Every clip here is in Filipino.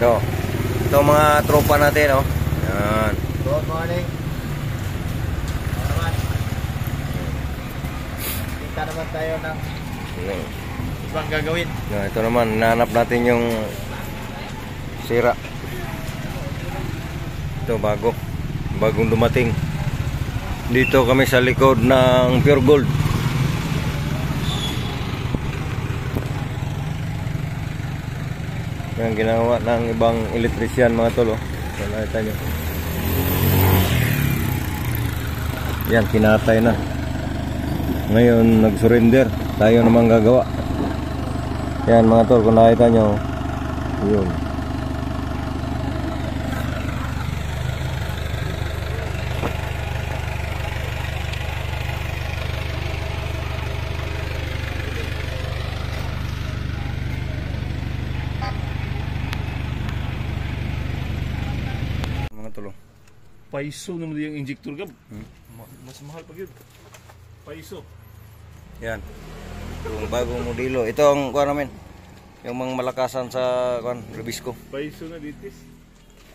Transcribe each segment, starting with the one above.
Ito mga tropa natin, oh. Yan. Good morning. Naman. Kita naman tayo ng ibang gagawin. Yan, ito naman, nahanap natin yung sira. Ito bagong dumating. Dito kami sa likod ng Pure Gold. Yan ginawa ng ibang electrician mga tol, oh. So, nakita nyo. Yan, kinatay na. Ngayon nag-surrender. Tayo naman gagawa. Yan mga tol, kung nakita nyo, yun. Paiso naman yung injector ka. Mas mahal pa yun. Paiso. Yan. Yung bagong modelo. Ito ang kuha namin. Yung mga malakasan sa Rubisco. Paiso na ditis.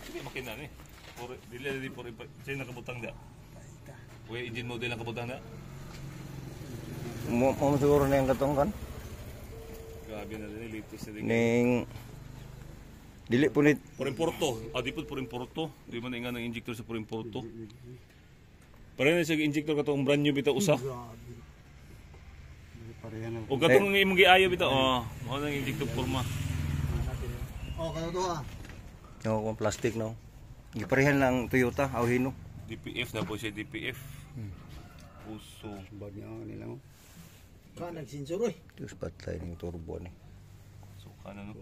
Hindi makina ni. Dili por say nakabutang da. Uy, engine model ang kabutang da. Mo siguro na yung katong kan. Grabe na din litis na din. Ning dili punit por importo. Di po por importo. Di man nga ng injector sa por importo. Para na sa injector katong brand new bitaw usa. O katong imong giayo bitaw. Mao nang injector forma. Kato to ah. No, kung plastic no. Giparehan lang Toyota aw hino. DPF na po siya DPF. Puso. Bad niya nila mo. Ka nagsinsur oy. Tapos patay ning turbo ni. So kana no.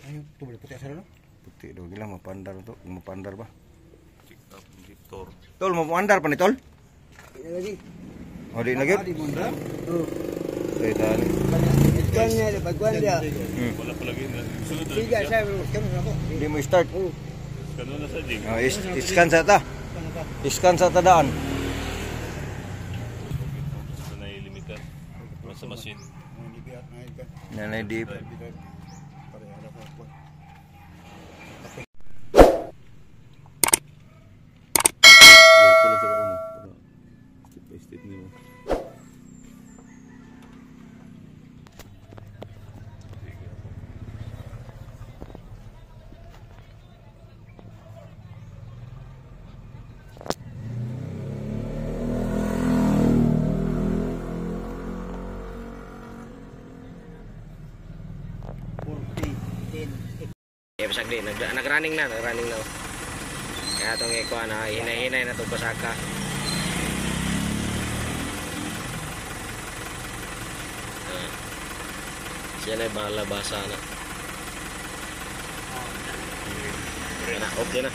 Ayun, ito boleh puti asal no? Puti daw gila mapandar to, mapandar ba? Check up injector. Tol, mapandar pa ni tol? Ini lagi. O di lagi? Di mundar. Saya tani. Iskannya ada baguan dia. Wala pa lagi na. Sunod na. Tiga saya belum sekarang berapa? Hindi mo start. Kano na sa jig. Iskan sa ta. Iskan sa tadaan. Sa na limited. Sa machine. Nanay di. Pasagdi, nag-running na. Kaya itong iko na, hinay-hinay na itong pasaka. Siya na bahala basa na. Okay na.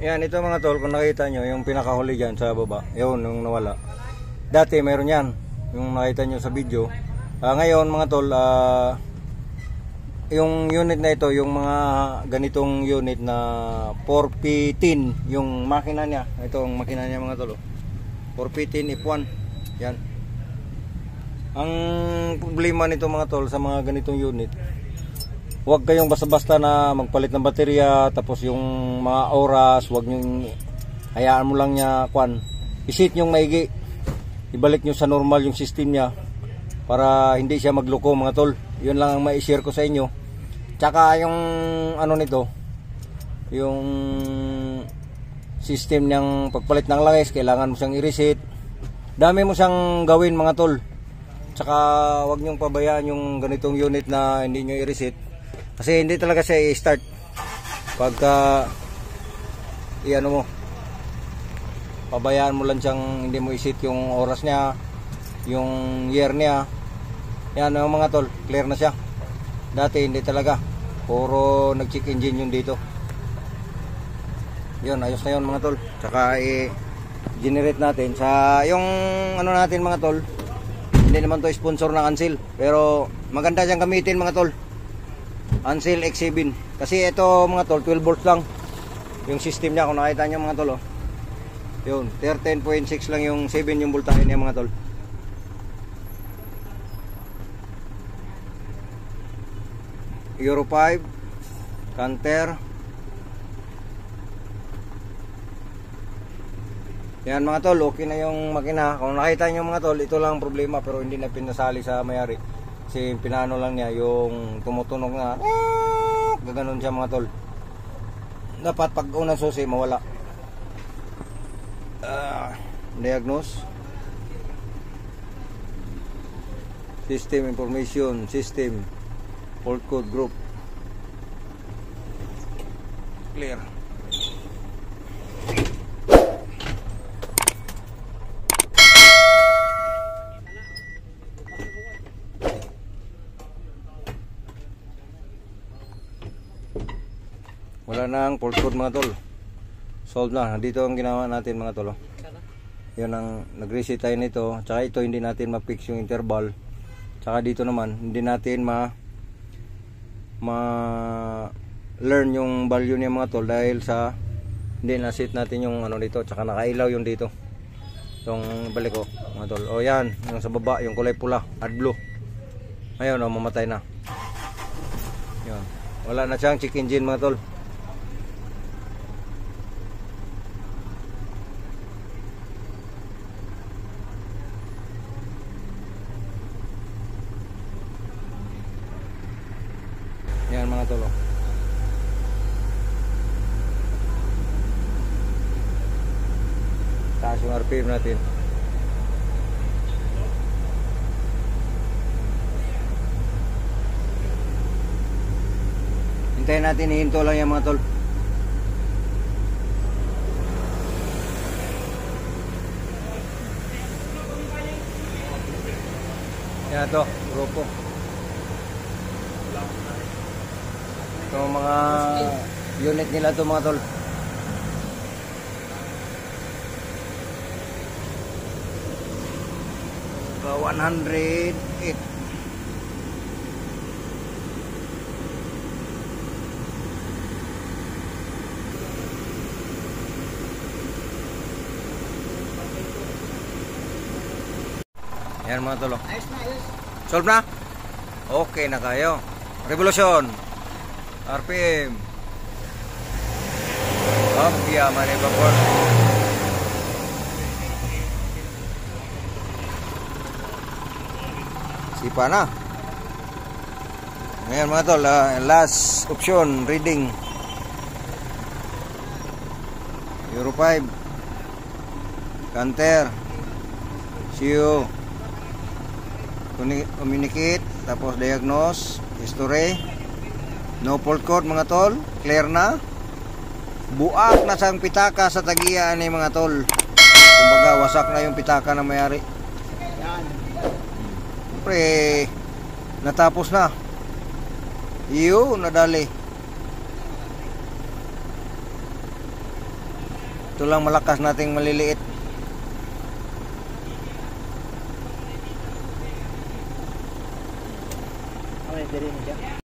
Yan, ito mga tol, kung nakita nyo, yung pinakahuli dyan sa baba, yun, yung nawala. Dati mayroon yan, yung nakita nyo sa video. Ngayon mga tol, yung unit na ito, yung mga ganitong unit na 4P10, yung makina niya, ito ang makina niya mga tolo, 4P10 F1. Yan. Ang problema nito mga tol sa mga ganitong unit, huwag kayong basta-basta na magpalit ng baterya, tapos yung mga oras, huwag nyo hayaan mo lang niya isit yung maigi, ibalik nyo sa normal yung system niya para hindi siya magloko mga tol. Yun lang ang mai-share ko sa inyo. Tsaka yung ano nito, yung system niyang pagpalit ng langis, kailangan mo siyang i-reset. Dami mo siyang gawin mga tol. Tsaka wag niyong pabayaan yung ganitong unit na hindi niyo i-reset. Kasi hindi talaga siya i-start. Pagka i-ano mo, pabayaan mo lang siyang hindi mo i-set yung oras niya, yung year niya. Yan yung mga tol, clear na siya. Dati hindi talaga, puro nag-check engine yung dito. Yun, ayos na yun mga tol. Tsaka i-generate natin sa yung ano natin mga tol. Hindi naman to sponsor ng Ansil, pero maganda siyang gamitin mga tol. Ansil X7. Kasi ito mga tol, 12 volts lang yung system niya. Kung nakita nyo mga tol, oh. Yun, 13.6 lang yung 7 yung voltahe niya mga tol. Euro 5, canter. Yan mga tol, okay na yung makina. Kung nakita nyo mga tol, ito lang ang problema, pero hindi na pinasali sa may-ari. Kasi pinano lang niya yung tumutunog na gaganon siya mga tol. Dapat pag unang susi mawala. Diagnose system information system fault code group clear. Wala nang fault code mga tol, solve na. Dito ang ginawa natin mga tol. Yun ang nag-reset tayo nito. Tsaka ito hindi natin ma-fix yung interval. Tsaka dito naman hindi natin learn yung value niya mga tol dahil sa hindi na-set natin yung ano dito. Tsaka nakailaw yung dito. Itong balik ko mga tol. O yan, yung sa baba, yung kulay pula, AdBlue. Ayun o, mamatay na. Yun. Wala na siyang check engine mga tol. Yan mga tol. Taas yung RPM natin. Hintayin natin, ihinto lang yan mga tol. Yan to, grupo. Ito mga unit nila to mga tol. So, 108. Yan mga tol. Ayos na, ayos. Solve na? Okay na kayo. Revolution. RPM. Obvia manipapor. Sipa na. Ngayon mga tol, last option, reading. Euro 5. Canter. CO. Communicate. Tapos diagnose. History. No fault code mga tol, clear na. Buak na sang pitaka sa tagiya ni mga tol. Kumbaga wasak na yung pitaka na may-ari. Yan. Siyempre natapos na. Iyo, nadali. Ito lang malakas nating maliliit. Okay, dali mo dyan.